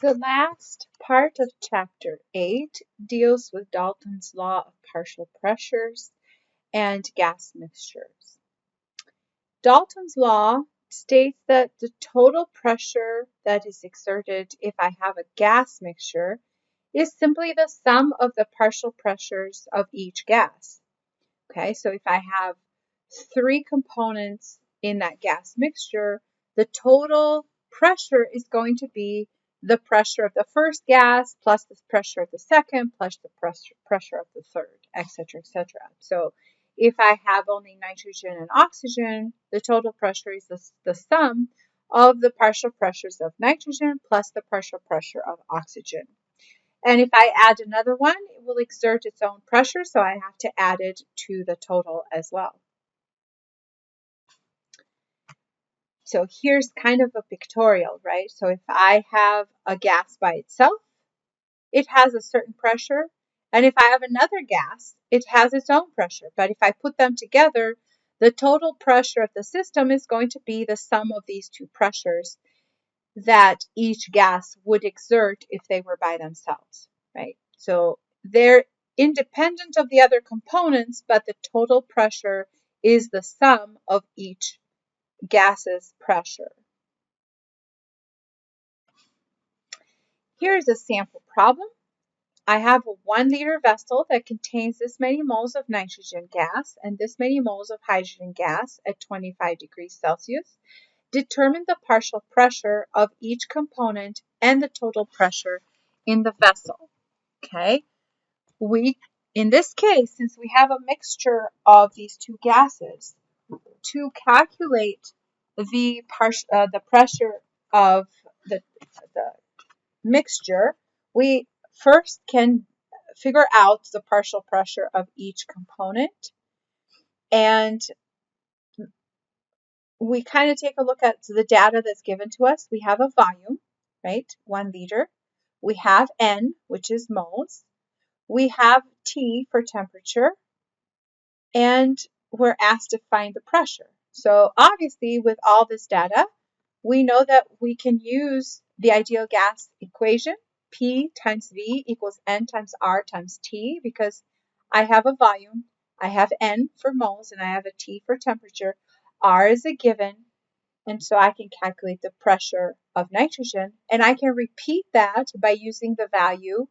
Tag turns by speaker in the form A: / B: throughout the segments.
A: The last part of Chapter 8 deals with Dalton's law of partial pressures and gas mixtures. Dalton's law states that the total pressure that is exerted if I have a gas mixture is simply the sum of the partial pressures of each gas. Okay, so if I have 3 components in that gas mixture, the total pressure is going to be the pressure of the first gas plus the pressure of the second plus the pressure of the third, etc., etc. So if I have only nitrogen and oxygen, the total pressure is the sum of the partial pressures of nitrogen plus the partial pressure of oxygen. And if I add another one, it will exert its own pressure, so I have to add it to the total as well. So here's kind of a pictorial, right? So if I have a gas by itself, it has a certain pressure. And if I have another gas, it has its own pressure. But if I put them together, the total pressure of the system is going to be the sum of these two pressures that each gas would exert if they were by themselves, right? So they're independent of the other components, but the total pressure is the sum of each gas's pressure. Here's a sample problem. I have a 1 liter vessel that contains this many moles of nitrogen gas and this many moles of hydrogen gas at 25 degrees Celsius. Determine the partial pressure of each component and the total pressure in the vessel. Okay, in this case, since we have a mixture of these two gases, to calculate the pressure of the mixture, we first can figure out the partial pressure of each component, and we kind of take a look at the data that's given to us. We have a volume, right? 1 liter. We have N, which is moles. We have T for temperature, and we're asked to find the pressure. So obviously, with all this data, we know that we can use the ideal gas equation, P times V equals N times R times T, because I have a volume, I have N for moles, and I have a T for temperature. R is a given, and so I can calculate the pressure of nitrogen, and I can repeat that by using the value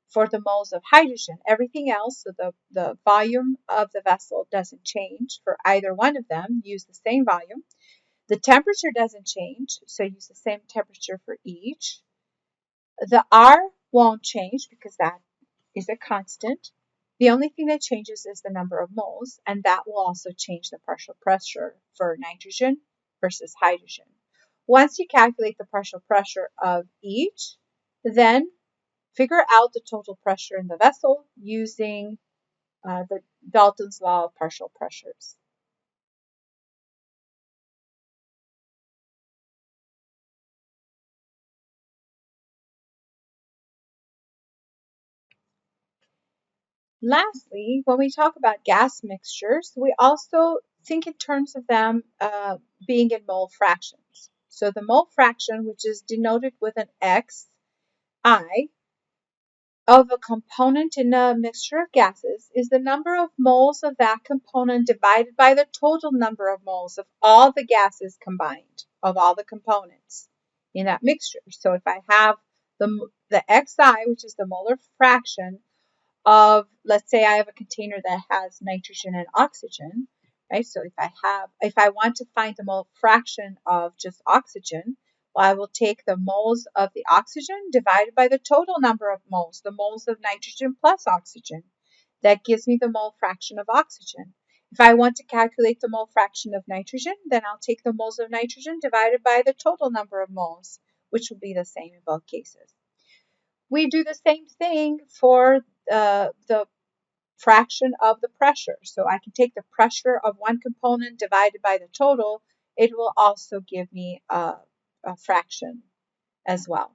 A: for the moles of hydrogen. Everything else, so the volume of the vessel doesn't change for either one of them, use the same volume. The temperature doesn't change, so use the same temperature for each. The R won't change because that is a constant. The only thing that changes is the number of moles, and that will also change the partial pressure for nitrogen versus hydrogen. Once you calculate the partial pressure of each, then figure out the total pressure in the vessel using the Dalton's law of partial pressures. Lastly, when we talk about gas mixtures, we also think in terms of them being in mole fractions. So the mole fraction, which is denoted with an Xi, of a component in a mixture of gases is the number of moles of that component divided by the total number of moles of all the gases combined, of all the components in that mixture. So if I have the Xi, which is the molar fraction of, let's say I have a container that has nitrogen and oxygen, right? So if I want to find the mole fraction of just oxygen, well, I will take the moles of the oxygen divided by the total number of moles, the moles of nitrogen plus oxygen. That gives me the mole fraction of oxygen. If I want to calculate the mole fraction of nitrogen, then I'll take the moles of nitrogen divided by the total number of moles, which will be the same in both cases. We do the same thing for the fraction of the pressure. So I can take the pressure of one component divided by the total. It will also give me a fraction as well.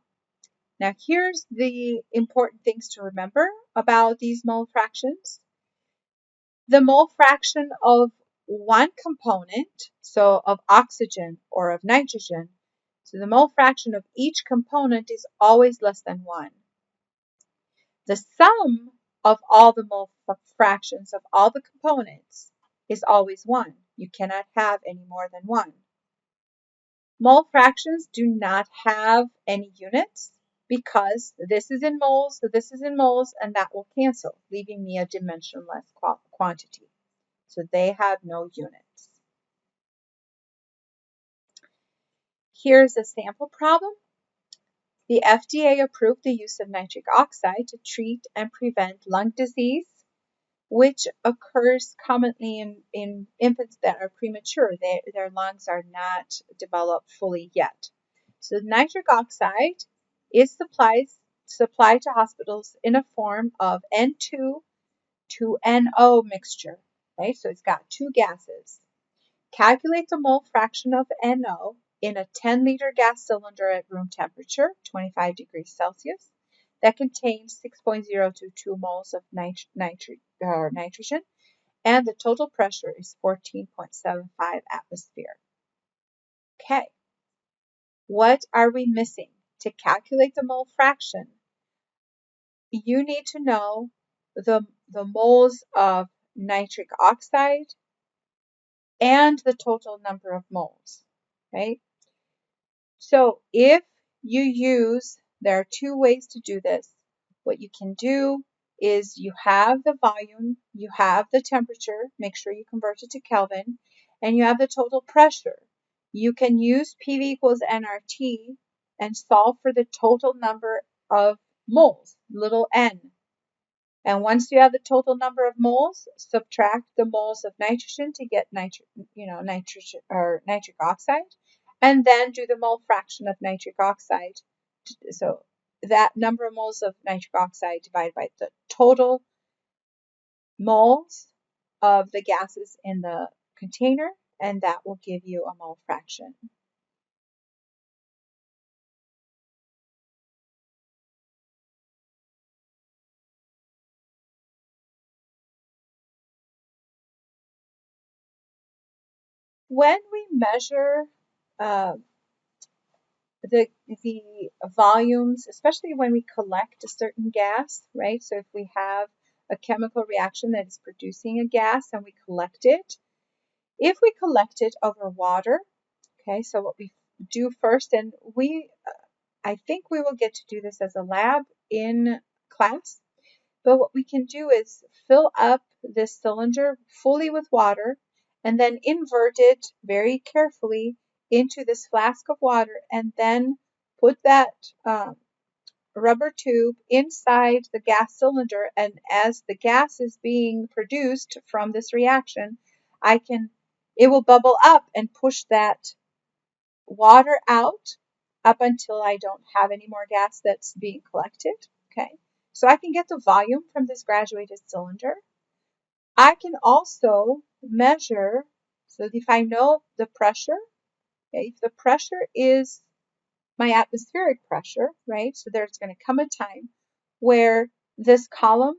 A: Now here's the important things to remember about these mole fractions. The mole fraction of one component, so of oxygen or of nitrogen, So the mole fraction of each component is always less than 1. The sum of all the mole fractions of all the components is always 1. You cannot have any more than 1. Mole fractions do not have any units because this is in moles, this is in moles, and that will cancel, leaving me a dimensionless quantity. So they have no units. Here's a sample problem. The FDA approved the use of nitric oxide to treat and prevent lung disease, which occurs commonly in infants that are premature. Their lungs are not developed fully yet. So nitric oxide is supplied to hospitals in a form of N2 to NO mixture. Right? So it's got two gases. Calculate the mole fraction of NO in a 10-liter gas cylinder at room temperature, 25 degrees Celsius, that contains 6.022 moles of nitrogen, and the total pressure is 14.75 atmosphere. Okay, what are we missing? To calculate the mole fraction, you need to know the moles of nitric oxide and the total number of moles, right? So if you use, there are two ways to do this. What you can do is you have the volume, you have the temperature, make sure you convert it to Kelvin, and you have the total pressure. You can use PV equals nRT and solve for the total number of moles, little n. And once you have the total number of moles, subtract the moles of nitrogen to get nitric oxide, and then do the mole fraction of nitric oxide. So that number of moles of nitric oxide divided by the total moles of the gases in the container, and that will give you a mole fraction. When we measure the volumes, especially when we collect a certain gas, right? So if we have a chemical reaction that is producing a gas and we collect it, if we collect it over water, okay, so what we do first, and I think we will get to do this as a lab in class, but what we can do is fill up this cylinder fully with water and then invert it very carefully into this flask of water, and then put that rubber tube inside the gas cylinder. And as the gas is being produced from this reaction, it will bubble up and push that water out up until I don't have any more gas that's being collected. Okay, so I can get the volume from this graduated cylinder. I can also measure, so if I know the pressure, okay, if the pressure is my atmospheric pressure, right, so there's going to come a time where this column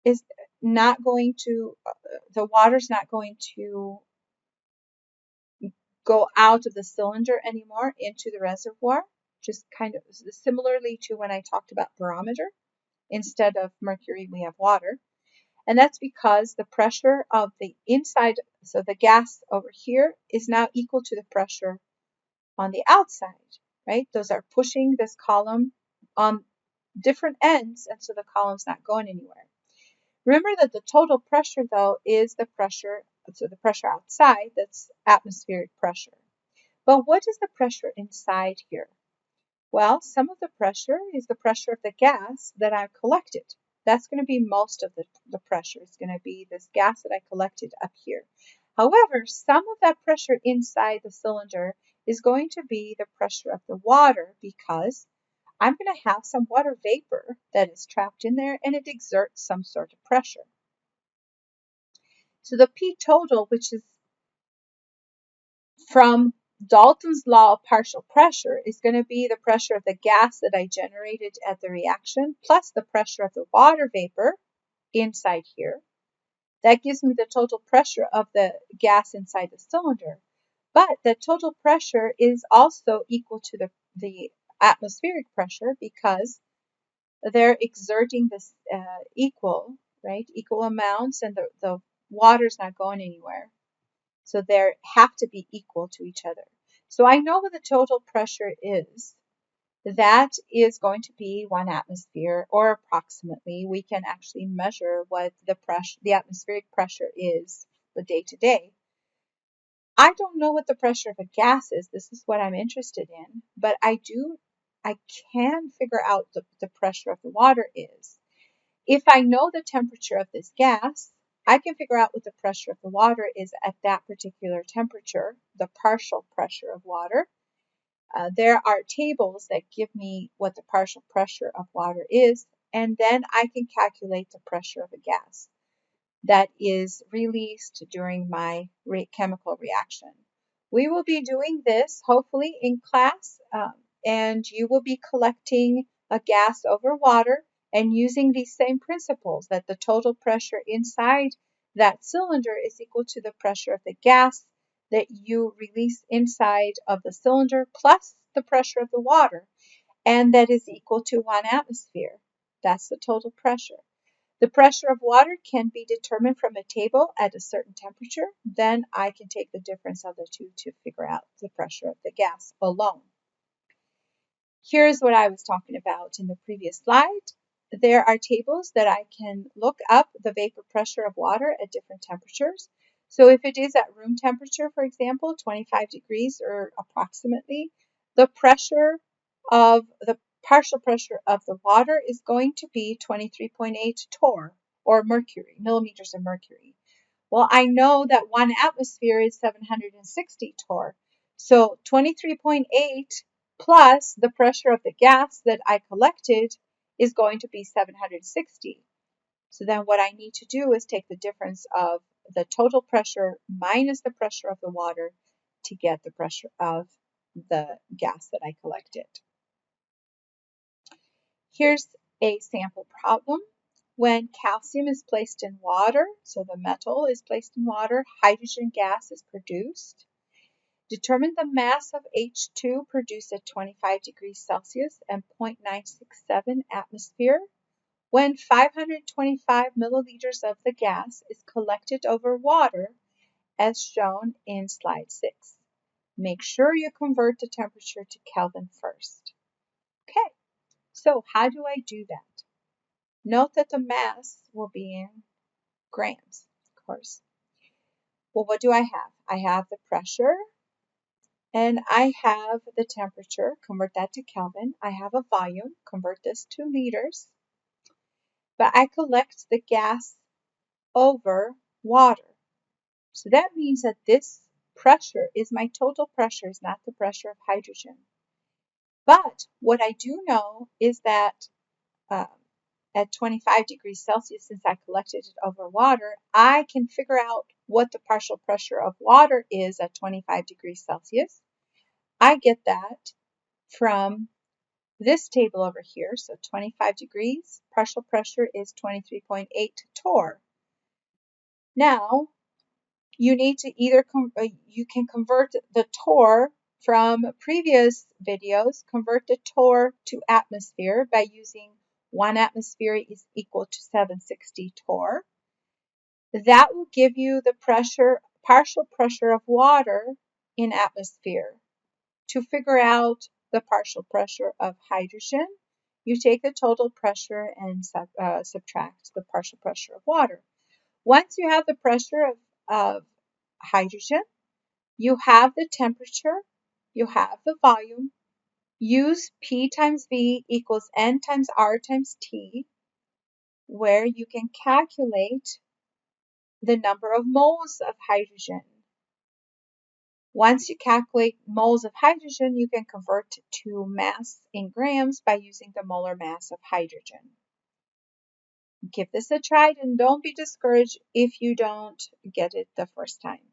A: is not going to, the water's not going to go out of the cylinder anymore into the reservoir, just kind of similarly to when I talked about barometer. Instead of mercury, we have water. And that's because the pressure of the inside, so the gas over here, is now equal to the pressure on the outside, right? Those are pushing this column on different ends, and so the column's not going anywhere. Remember that the total pressure, though, is the pressure, so the pressure outside, that's atmospheric pressure. But what is the pressure inside here? Well, some of the pressure is the pressure of the gas that I've collected. That's going to be most of the pressure. It's going to be this gas that I collected up here. However, some of that pressure inside the cylinder is going to be the pressure of the water, because I'm going to have some water vapor that is trapped in there, and it exerts some sort of pressure. So the P total, which is from Dalton's law of partial pressure, is going to be the pressure of the gas that I generated at the reaction plus the pressure of the water vapor inside here. That gives me the total pressure of the gas inside the cylinder. But the total pressure is also equal to the atmospheric pressure because they're exerting this equal, right? Equal amounts, and the water's not going anywhere. So they have to be equal to each other. So I know what the total pressure is. That is going to be 1 atmosphere, or approximately. We can actually measure what the atmospheric pressure is the day to day. I don't know what the pressure of a gas is. This is what I'm interested in, but I can figure out the pressure of the water is. If I know the temperature of this gas, I can figure out what the pressure of the water is at that particular temperature, the partial pressure of water. There are tables that give me what the partial pressure of water is, and then I can calculate the pressure of a gas that is released during my chemical reaction. We will be doing this hopefully in class, and you will be collecting a gas over water and using these same principles, that the total pressure inside that cylinder is equal to the pressure of the gas that you release inside of the cylinder plus the pressure of the water, and that is equal to 1 atmosphere. That's the total pressure. The pressure of water can be determined from a table at a certain temperature. Then I can take the difference of the two to figure out the pressure of the gas alone. Here's what I was talking about in the previous slide. There are tables that I can look up the vapor pressure of water at different temperatures. So if it is at room temperature, for example, 25 degrees or approximately, the pressure of the partial pressure of the water is going to be 23.8 torr, or mercury, millimeters of mercury. Well, I know that 1 atmosphere is 760 torr. So 23.8 plus the pressure of the gas that I collected is going to be 760. So then what I need to do is take the difference of the total pressure minus the pressure of the water to get the pressure of the gas that I collected. Here's a sample problem. When calcium is placed in water, so the metal is placed in water, hydrogen gas is produced. Determine the mass of H2 produced at 25 degrees Celsius and 0.967 atmosphere when 525 milliliters of the gas is collected over water as shown in slide 6. Make sure you convert the temperature to Kelvin first. Okay, so how do I do that? Note that the mass will be in grams, of course. Well, what do I have? I have the pressure, and I have the temperature, convert that to Kelvin. I have a volume, convert this to liters. But I collect the gas over water. So that means that this pressure is my total pressure, is not the pressure of hydrogen. But what I do know is that at 25 degrees Celsius, since I collected it over water, I can figure out what the partial pressure of water is at 25 degrees Celsius. I get that from this table over here. So 25 degrees, partial pressure is 23.8 torr. Now, you need to either, you can convert the torr from previous videos, convert the torr to atmosphere by using 1 atmosphere is equal to 760 torr. That will give you the pressure, partial pressure of water in atmosphere. To figure out the partial pressure of hydrogen, you take the total pressure and subtract the partial pressure of water. Once you have the pressure of hydrogen, you have the temperature, you have the volume. Use P times V equals N times R times T, where you can calculate the number of moles of hydrogen. Once you calculate moles of hydrogen, you can convert to mass in grams by using the molar mass of hydrogen. Give this a try and don't be discouraged if you don't get it the first time.